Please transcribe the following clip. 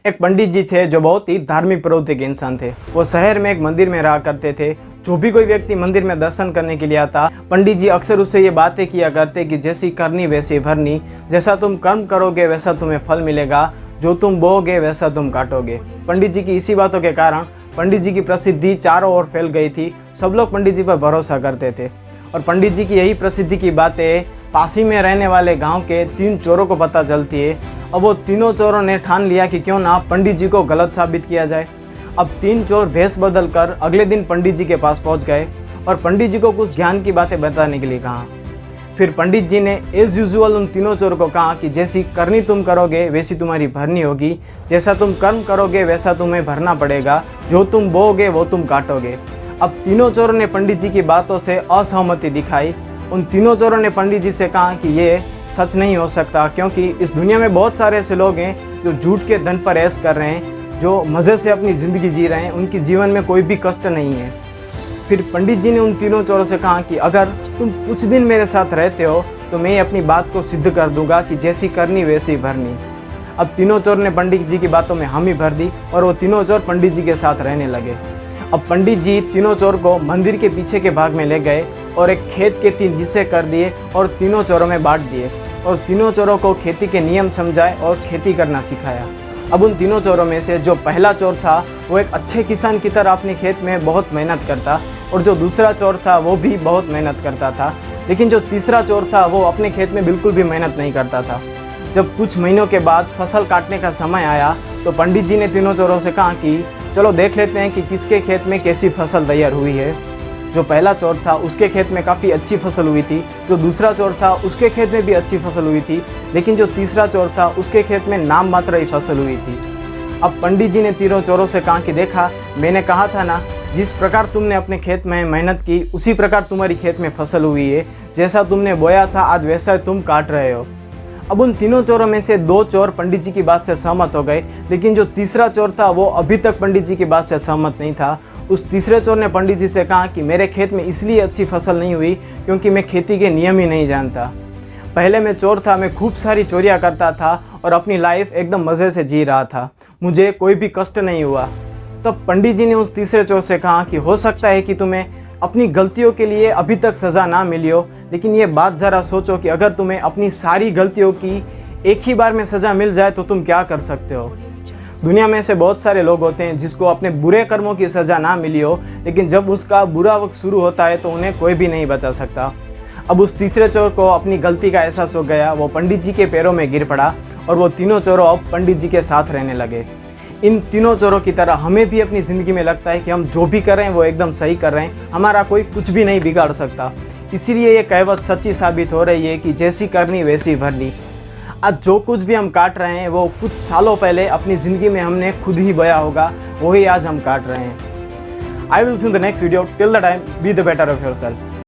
एक पंडित जी थे जो बहुत ही धार्मिक प्रवृत्ति के इंसान थे। वो शहर में एक मंदिर में रहा करते थे। जो भी कोई व्यक्ति मंदिर में दर्शन करने के लिए आता, पंडित जी अक्सर उससे ये बातें किया करते कि जैसी करनी वैसी भरनी, जैसा तुम कर्म करोगे वैसा तुम्हें फल मिलेगा, जो तुम बोओगे वैसा तुम काटोगे। पंडित जी की इसी बातों के कारण पंडित जी की प्रसिद्धि चारों ओर फैल गई थी। सब लोग पंडित जी पर भरोसा करते थे और पंडित जी की यही प्रसिद्धि की बातें पास ही में रहने वाले गांव के 3 चोरों को पता चलती है। अब वो तीनों चोरों ने ठान लिया कि क्यों ना पंडित जी को गलत साबित किया जाए। अब 3 चोर भेष बदल कर अगले दिन पंडित जी के पास पहुंच गए और पंडित जी को कुछ ज्ञान की बातें बताने के लिए कहा। फिर पंडित जी ने एज यूजुअल उन तीनों चोरों को कहा कि जैसी करनी तुम करोगे वैसी तुम्हारी भरनी होगी, जैसा तुम कर्म करोगे वैसा तुम्हें भरना पड़ेगा, जो तुम बोओगे वो तुम काटोगे। अब तीनों चोरों ने पंडित जी की बातों से असहमति दिखाई। उन तीनों चोरों ने पंडित जी से कहा कि ये सच नहीं हो सकता, क्योंकि इस दुनिया में बहुत सारे ऐसे लोग हैं जो झूठ के धन पर ऐश कर रहे हैं, जो मज़े से अपनी ज़िंदगी जी रहे हैं, उनके जीवन में कोई भी कष्ट नहीं है। फिर पंडित जी ने उन तीनों चोरों से कहा कि अगर तुम कुछ दिन मेरे साथ रहते हो तो मैं अपनी बात को सिद्ध कर दूंगा कि जैसी करनी वैसी भरनी। अब तीनों चोर ने पंडित जी की बातों में हामी भर दी और वो तीनों चोर पंडित जी के साथ रहने लगे। अब पंडित जी तीनों चोर को मंदिर के पीछे के भाग में ले गए और एक खेत के 3 हिस्से कर दिए और तीनों चोरों में बांट दिए और तीनों चोरों को खेती के नियम समझाए और खेती करना सिखाया। अब उन तीनों चोरों में से जो पहला चोर था वो एक अच्छे किसान की तरह अपने खेत में बहुत मेहनत करता और जो दूसरा चोर था वो भी बहुत मेहनत करता था, लेकिन जो तीसरा चोर था वो अपने खेत में बिल्कुल भी मेहनत नहीं करता था। जब कुछ महीनों के बाद फसल काटने का समय आया तो पंडित जी ने तीनों चोरों से कहा कि चलो देख लेते हैं कि किसके खेत में कैसी फसल तैयार हुई है। जो पहला चोर था उसके खेत में काफ़ी अच्छी फसल हुई थी, जो दूसरा चोर था उसके खेत में भी अच्छी फसल हुई थी, लेकिन जो तीसरा चोर था उसके खेत में नाम मात्र ही फसल हुई थी। अब पंडित जी ने तीनों चोरों से कहा कि देखा, मैंने कहा था ना, जिस प्रकार तुमने अपने खेत में मेहनत की उसी प्रकार तुम्हारी खेत में फसल हुई है, जैसा तुमने बोया था आज वैसा तुम काट रहे हो। अब उन तीनों चोरों में से 2 चोर पंडित जी की बात से सहमत हो गए, लेकिन जो तीसरा चोर था वो अभी तक पंडित जी की बात से सहमत नहीं था। उस तीसरे चोर ने पंडित जी से कहा कि मेरे खेत में इसलिए अच्छी फसल नहीं हुई क्योंकि मैं खेती के नियम ही नहीं जानता। पहले मैं चोर था, मैं खूब सारी चोरियाँ करता था और अपनी लाइफ एकदम मज़े से जी रहा था, मुझे कोई भी कष्ट नहीं हुआ। तब पंडित जी ने उस तीसरे चोर से कहा कि हो सकता है कि तुम्हें अपनी गलतियों के लिए अभी तक सज़ा ना मिली हो, लेकिन ये बात ज़रा सोचो कि अगर तुम्हें अपनी सारी गलतियों की एक ही बार में सज़ा मिल जाए तो तुम क्या कर सकते हो। दुनिया में ऐसे बहुत सारे लोग होते हैं जिसको अपने बुरे कर्मों की सज़ा ना मिली हो, लेकिन जब उसका बुरा वक्त शुरू होता है तो उन्हें कोई भी नहीं बचा सकता। अब उस तीसरे चोर को अपनी गलती का एहसास हो गया, वो पंडित जी के पैरों में गिर पड़ा और वो तीनों चोरों अब पंडित जी के साथ रहने लगे। इन तीनों चोरों की तरह हमें भी अपनी ज़िंदगी में लगता है कि हम जो भी कर रहे हैं वो एकदम सही कर रहे हैं, हमारा कोई कुछ भी नहीं बिगाड़ सकता। इसीलिए ये कहावत सच्ची साबित हो रही है कि जैसी करनी वैसी भरनी। आज जो कुछ भी हम काट रहे हैं वो कुछ सालों पहले अपनी ज़िंदगी में हमने खुद ही बोया होगा, वही आज हम काट रहे हैं। I will see in the next video. Till the time, be the better of yourself.